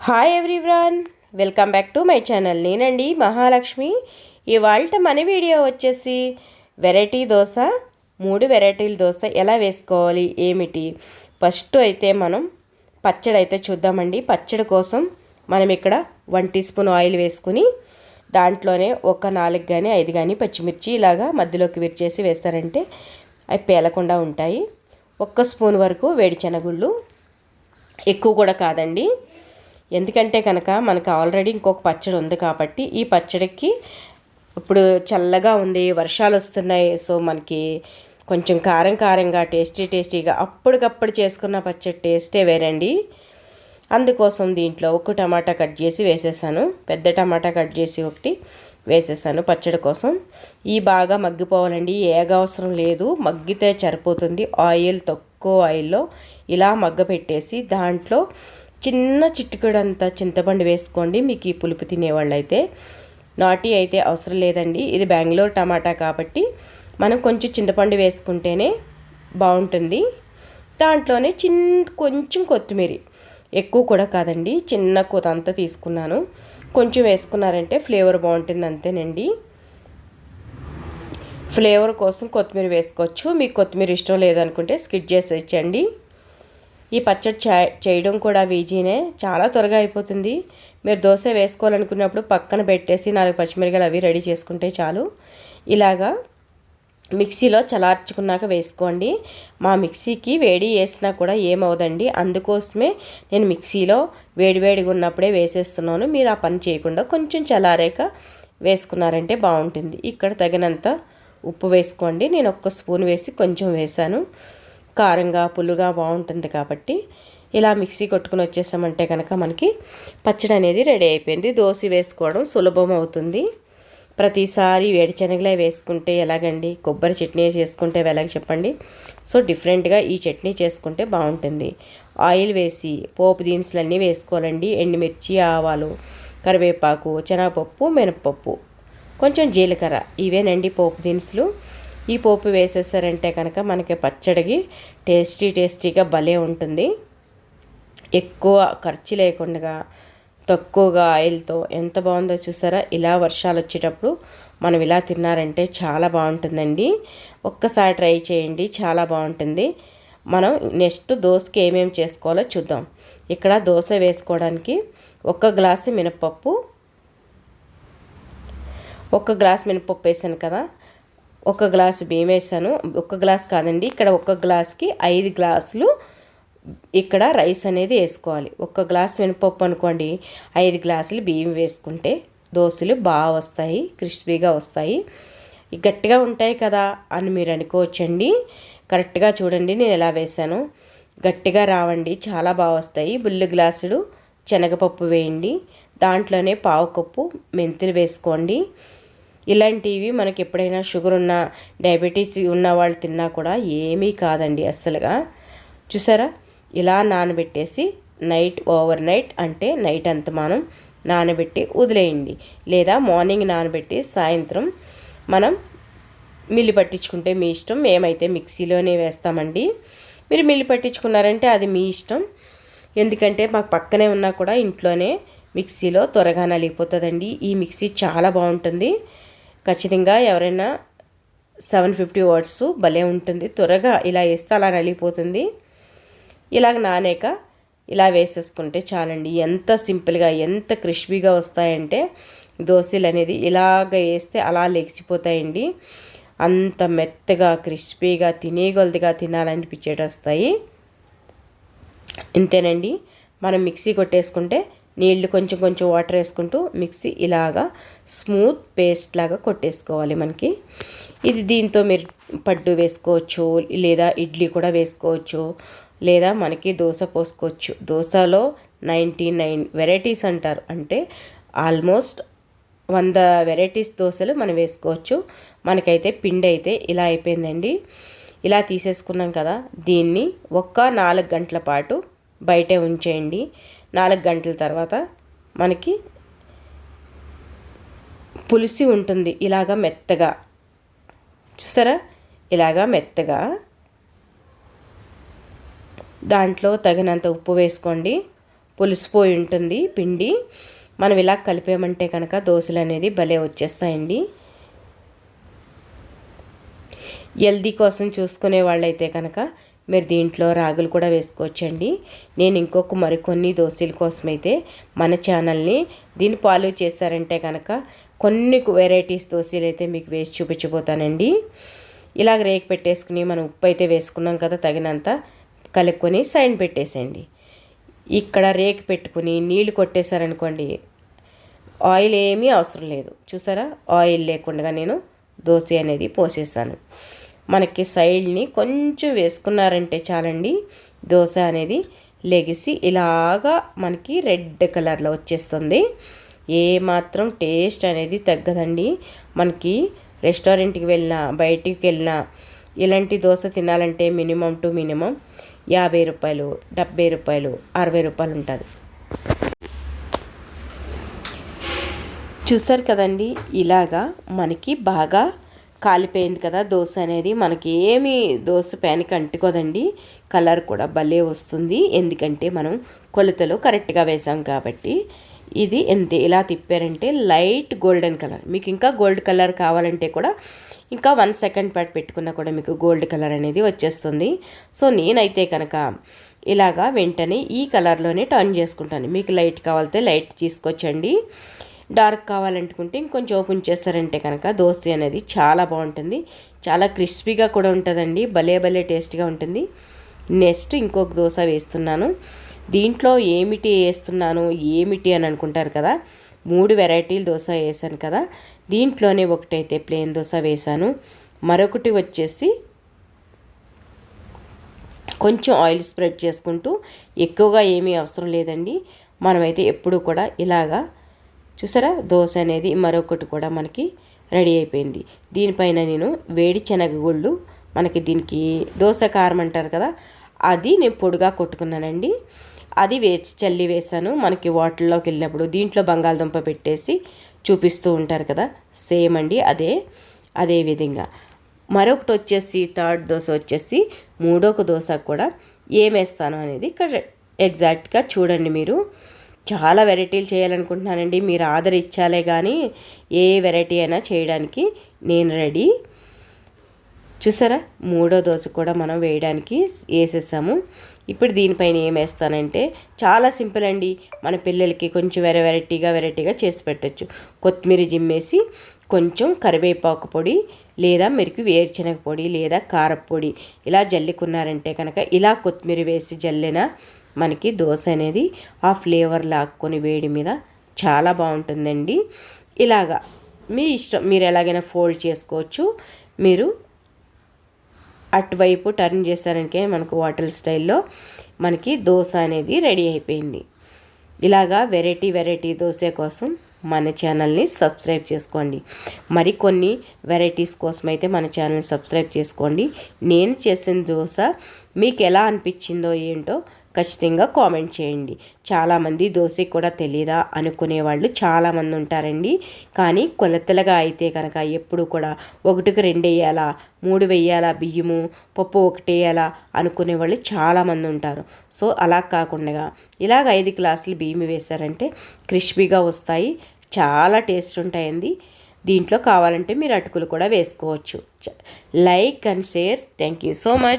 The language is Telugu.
Hi everyone, welcome back to my channel. నేనండి మహాలక్ష్మి. ఇవాళ మన వీడియో వచ్చేసి వెరైటీ దోశ, 3 వెరైటీల దోశ ఎలా వేసుకోవాలి ఏమిటి. ఫస్ట్ అయితే మనం పచ్చడి అయితే చూద్దామండి. పచ్చడి కోసం మనం ఇక్కడ 1 టీ స్పూన్ ఆయిల్ వేసుకుని దాంట్లోనే ఒక 4 కానీ 5 కానీ పచ్చిమిర్చి ఇలాగా మధ్యలోకి విరిచేసి వేస్తారంటే అవి పేలకుండా ఉంటాయి. 1 స్పూన్ వరకు వేడిశనగుళ్ళు, ఎక్కువ కూడా కాదండి. ఎందుకంటే కనుక మనకు ఆల్రెడీ ఇంకొక పచ్చడి ఉంది కాబట్టి ఈ పచ్చడికి ఇప్పుడు చల్లగా ఉంది, వర్షాలు వస్తున్నాయి. సో మనకి కొంచెం కారం కారంగా టేస్టీగా అప్పటికప్పుడు చేసుకున్న పచ్చడి టేస్టే వేరండి. అందుకోసం దీంట్లో ఒక టమాటా కట్ చేసి వేసేసాను, పెద్ద టమాటా కట్ చేసి ఒకటి వేసేసాను పచ్చడి కోసం. ఈ బాగా మగ్గిపోవాలండి, ఏగ అవసరం లేదు, మగ్గితే సరిపోతుంది. ఆయిల్ తక్కువ ఆయిల్లో ఇలా మగ్గ పెట్టేసి దాంట్లో చిన్న చిటికెడంత చింతపండు వేసుకోండి. మీకు ఈ పులుపు తినేవాళ్ళు అయితే, నాటి అయితే అవసరం లేదండి. ఇది బెంగళూరు టమాటా కాబట్టి మనం కొంచెం చింతపండు వేసుకుంటేనే బాగుంటుంది. దాంట్లోనే కొంచెం కొత్తిమీర, ఎక్కువ కూడా కాదండి, చిన్న కూత అంతా తీసుకున్నాను. కొంచెం వేసుకున్నారంటే ఫ్లేవర్ బాగుంటుంది, అంతేనండి. ఫ్లేవర్ కోసం కొత్తిమీర వేసుకోవచ్చు. మీకు కొత్తిమీర ఇష్టం లేదనుకుంటే స్కిప్ చేసేయచ్చండి. ఈ పచ్చడి చేయడం కూడా ఈజీనే, చాలా త్వరగా అయిపోతుంది. మీరు దోశ వేసుకోవాలనుకున్నప్పుడు పక్కన పెట్టేసి 4 పచ్చిమిరపకాయలు అవి రెడీ చేసుకుంటే చాలు. ఇలాగా మిక్సీలో చల్లార్చుకున్నాక వేసుకోండి. మా మిక్సీకి వేడి వేసినా కూడా ఏమవుదండి, అందుకోసమే నేను మిక్సీలో వేడివేడిగా ఉన్నప్పుడే వేసేస్తున్నాను. మీరు ఆ పని చేయకుండా కొంచెం చల్లారాక వేసుకున్నారంటే బాగుంటుంది. ఇక్కడ తగినంత ఉప్పు వేసుకోండి. నేను 1 స్పూన్ వేసి కొంచెం వేసాను, కారంగా పులుగా బాగుంటుంది కాబట్టి. ఇలా మిక్సీ కొట్టుకుని వచ్చేసామంటే కనుక మనకి పచ్చడి అనేది రెడీ అయిపోయింది. దోశ వేసుకోవడం సులభం అవుతుంది. ప్రతిసారి వేడిశనగలే వేసుకుంటే ఎలాగండి, కొబ్బరి చట్నీ చేసుకుంటే ఎలాగ చెప్పండి. సో డిఫరెంట్గా ఈ చట్నీ చేసుకుంటే బాగుంటుంది. ఆయిల్ వేసి పోపు దినుసులన్నీ వేసుకోవాలండి. ఎండుమిర్చి, ఆవాలు, కరివేపాకు, శనగపప్పు, మినపప్పు, కొంచెం జీలకర్ర, ఇవేనండి పోపు దినుసులు. ఈ పోపు వేసేసారంటే కనుక మనకి పచ్చడికి టేస్టీగా భలే ఉంటుంది. ఎక్కువ ఖర్చు లేకుండా తక్కువగా ఆయిల్తో ఎంత బాగుందో చూసారా. ఇలా వర్షాలు వచ్చేటప్పుడు మనం ఇలా తిన్నారంటే చాలా బాగుంటుందండి. ఒక్కసారి ట్రై చేయండి, చాలా బాగుంటుంది. మనం నెక్స్ట్ దోశకి ఏమేమి చేసుకోవాలో చూద్దాం. ఇక్కడ దోశ వేసుకోవడానికి 1 గ్లాసు మినపప్పు, 1 గ్లాసు మినపప్పు వేసాను కదా, 1 గ్లాసు బియ్యం వేసాను. 1 గ్లాస్ కాదండి, ఇక్కడ 1 గ్లాస్కి 5 గ్లాసులు ఇక్కడ రైస్ అనేది వేసుకోవాలి. 1 గ్లాస్ మినపప్పు అనుకోండి, 5 గ్లాసులు బియ్యం వేసుకుంటే దోశలు బాగా వస్తాయి, క్రిస్పీగా వస్తాయి. గట్టిగా ఉంటాయి కదా అని మీరు అనుకోవచ్చండి. కరెక్ట్గా చూడండి నేను ఎలా వేసాను, గట్టిగా రావండి, చాలా బాగా వస్తాయి. బుల్లి గ్లాసుడు శనగపప్పు వేయండి. దాంట్లోనే 1/2 కప్పు మెంతులు వేసుకోండి. ఇలాంటివి మనకి ఎప్పుడైనా షుగర్ ఉన్న, డయాబెటీస్ ఉన్న వాళ్ళు తిన్నా కూడా ఏమీ కాదండి అస్సలుగా. చూసారా, ఇలా నానబెట్టేసి ఓవర్ నైట్ అంటే నైట్ అంతా మనం నానబెట్టి వదిలేయండి. లేదా మార్నింగ్ నానబెట్టి సాయంత్రం మనం మిల్లి పట్టించుకుంటే మీ ఇష్టం. మేమైతే మిక్సీలోనే వేస్తామండి. మీరు మిల్లి పట్టించుకున్నారంటే అది మీ ఇష్టం. ఎందుకంటే మాకు పక్కనే ఉన్నా కూడా ఇంట్లోనే మిక్సీలో త్వరగా నలిగిపోతుందండి. ఈ మిక్సీ చాలా బాగుంటుంది. ఖచ్చితంగా ఎవరైనా 750 వాట్స్ భలే ఉంటుంది. త్వరగా ఇలా వేస్తే అలా నలిగిపోతుంది. ఇలాగ నానాక ఇలా వేసేసుకుంటే చాలండి. ఎంత సింపుల్గా ఎంత క్రిస్పీగా వస్తాయంటే దోశలు అనేది ఇలాగ వేస్తే అలా లెగిసిపోతాయండి. అంత మెత్తగా క్రిస్పీగా తినేగొలదిగా తినాలనిపించేటి వస్తాయి. ఇంతేనండి. మనం మిక్సీ కొట్టేసుకుంటే నీళ్లు కొంచెం వాటర్ వేసుకుంటూ మిక్సీ ఇలాగా స్మూత్ పేస్ట్ లాగా కొట్టేసుకోవాలి మనకి. ఇది దీంతో మీరు పడ్డు వేసుకోవచ్చు, లేదా ఇడ్లీ కూడా వేసుకోవచ్చు, లేదా మనకి దోశ పోసుకోవచ్చు. దోశలో 99 వెరైటీస్ అంటారు, అంటే ఆల్మోస్ట్ 100 వెరైటీస్ దోశలు మనం వేసుకోవచ్చు. మనకైతే పిండి అయితే ఇలా అయిపోయిందండి. ఇలా తీసేసుకున్నాం కదా, దీన్ని 4 గంటల పాటు బయటే ఉంచేయండి. 4 గంటల తర్వాత మనకి పులిసి ఉంటుంది ఇలాగా మెత్తగా. చూసారా, ఇలాగా మెత్తగా. దాంట్లో తగినంత ఉప్పు వేసుకోండి. పులిసిపోయి ఉంటుంది పిండి. మనం ఇలా కలిపామంటే కనుక దోశలు అనేది భలే వచ్చేస్తాయండి. హెల్దీ కోసం చూసుకునే వాళ్ళైతే కనుక మీరు దీంట్లో రాగులు కూడా వేసుకోవచ్చండి. నేను ఇంకొక మరికొన్ని దోశల కోసమైతే మన ఛానల్ని దీన్ని ఫాలో చేశారంటే కనుక కొన్ని వెరైటీస్ దోశలు అయితే మీకు వేసి చూపించబోతానండి. ఇలాగ రేకు పెట్టేసుకుని మనం ఉప్పు అయితే వేసుకున్నాం కదా, తగినంత కలుపుకొని సైడ్ పెట్టేసేయండి. ఇక్కడ రేకు పెట్టుకుని నీళ్లు కొట్టేశారనుకోండి, ఆయిల్ ఏమీ అవసరం లేదు. చూసారా, ఆయిల్ లేకుండా నేను దోశ అనేది పోసేసాను. మనకి సైడ్ని కొంచెం వేసుకున్నారంటే చాలండి, దోశ అనేది లెగిసి ఇలాగా మనకి రెడ్ కలర్లో వచ్చేస్తుంది. ఏమాత్రం టేస్ట్ అనేది తగ్గదండి. మనకి రెస్టారెంట్కి వెళ్ళినా బయటికి వెళ్ళినా ఇలాంటి దోశ తినాలంటే మినిమం టు మినిమం 50 రూపాయలు, 70 రూపాయలు, 60 రూపాయలు ఉంటుంది. చూసారు కదండి, ఇలాగా మనకి బాగా కాలిపోయింది కదా దోశ అనేది. మనకి ఏమి దోశ ప్యాన్కి అంటుకోదండి, కలర్ కూడా భలే వస్తుంది. ఎందుకంటే మనం కొలతలు కరెక్ట్గా వేసాం కాబట్టి. ఇది ఎంత ఇలా తిప్పారంటే లైట్ గోల్డెన్ కలర్. మీకు ఇంకా గోల్డ్ కలర్ కావాలంటే కూడా ఇంకా 1 సెకండ్ పాటు పెట్టుకున్నా కూడా మీకు గోల్డ్ కలర్ అనేది వచ్చేస్తుంది. సో నేనైతే కనుక ఇలాగా వెంటనే ఈ కలర్లోనే టర్న్ చేసుకుంటాను. మీకు లైట్ కావాలితే లైట్ తీసుకొచ్చండి, డార్క్ కావాలనుకుంటే ఇంకొంచెం ఓపెన్ చేస్తారంటే కనుక దోశ అనేది చాలా బాగుంటుంది. చాలా క్రిస్పీగా కూడా ఉంటుందండి, భలే భలే టేస్ట్గా ఉంటుంది. నెక్స్ట్ ఇంకొక దోశ వేస్తున్నాను. దీంట్లో ఏమిటి వేస్తున్నాను ఏమిటి అని అనుకుంటారు కదా, 3 వెరైటీల దోశ వేసాను కదా. దీంట్లోనే ఒకటైతే ప్లెయిన్ దోశ వేసాను, మరొకటి వచ్చేసి కొంచెం ఆయిల్ స్ప్రెడ్ చేసుకుంటూ, ఎక్కువగా ఏమీ అవసరం లేదండి. మనమైతే ఎప్పుడు కూడా ఇలాగా చూసారా, దోశ అనేది మరొకటి కూడా మనకి రెడీ అయిపోయింది. దీనిపైన నేను వేడి శనగగుళ్ళు, మనకి దీనికి దోశ కారం అంటారు కదా, అది నేను పొడిగా కొట్టుకున్నానండి. అది చల్లి వేసాను. మనకి వాటర్లోకి వెళ్ళినప్పుడు దీంట్లో బంగాళదుంప పెట్టేసి చూపిస్తూ ఉంటారు కదా, సేమ్ అండి అదే విధంగా. మరొకటి వచ్చేసి థర్డ్ దోశ వచ్చేసి మూడొక దోశ కూడా ఏమేస్తాను అనేది ఇక్కడ ఎగ్జాక్ట్గా చూడండి. మీరు చాలా వెరైటీలు చేయాలనుకుంటున్నానండి, మీరు ఆర్డర్ ఇచ్చాలే కానీ ఏ వెరైటీ అయినా చేయడానికి నేను రెడీ. చూసారా, మూడో దోశ కూడా మనం వేయడానికి వేసేసాము. ఇప్పుడు దీనిపైన ఏం వేస్తానంటే చాలా సింపుల్ అండి, మన పిల్లలకి కొంచెం వెరైటీగా చేసి పెట్టచ్చు. కొత్తిమీర జిమ్మేసి కొంచెం కరివేపాకు పొడి లేదా మీకు వేరుశనగ పొడి లేదా కారపొడి ఇలా జల్లుకున్నారంటే కనుక, ఇలా కొత్తిమీర వేసి జల్లిన మనకి దోశ అనేది ఆ ఫ్లేవర్ లాక్కొని వేడి మీద చాలా బాగుంటుందండి. ఇలాగా మీ ఇష్టం, మీరు ఎలాగైనా ఫోల్డ్ చేసుకోవచ్చు. మీరు అటువైపు టర్న్ చేస్తారంటే మనకు హోటల్ స్టైల్లో మనకి దోశ అనేది రెడీ అయిపోయింది. ఇలాగా వెరైటీ దోశ కోసం మన ఛానల్ని సబ్స్క్రైబ్ చేసుకోండి. మరికొన్ని వెరైటీస్ కోసం అయితే మన ఛానల్ని సబ్స్క్రైబ్ చేసుకోండి. నేను చేసిన దోశ మీకు ఎలా అనిపించిందో ఏంటో ఖచ్చితంగా కామెంట్ చేయండి. చాలామంది దోశ కూడా తెలియదా అనుకునే వాళ్ళు చాలామంది ఉంటారండి. కానీ కొలతలుగా అయితే కనుక ఎప్పుడు కూడా 1కి 2 వేయాలా, 3 వేయాలా, బియ్యము పప్పు 1 వేయాలా అనుకునే వాళ్ళు చాలామంది ఉంటారు. సో అలా కాకుండా ఇలాగ 5 గ్లాసులు బియ్యం వేశారంటే క్రిస్పీగా వస్తాయి, చాలా టేస్ట్ ఉంటాయండి. దీంట్లో కావాలంటే మీరు అటుకులు కూడా వేసుకోవచ్చు. Like and share. Thank you so much.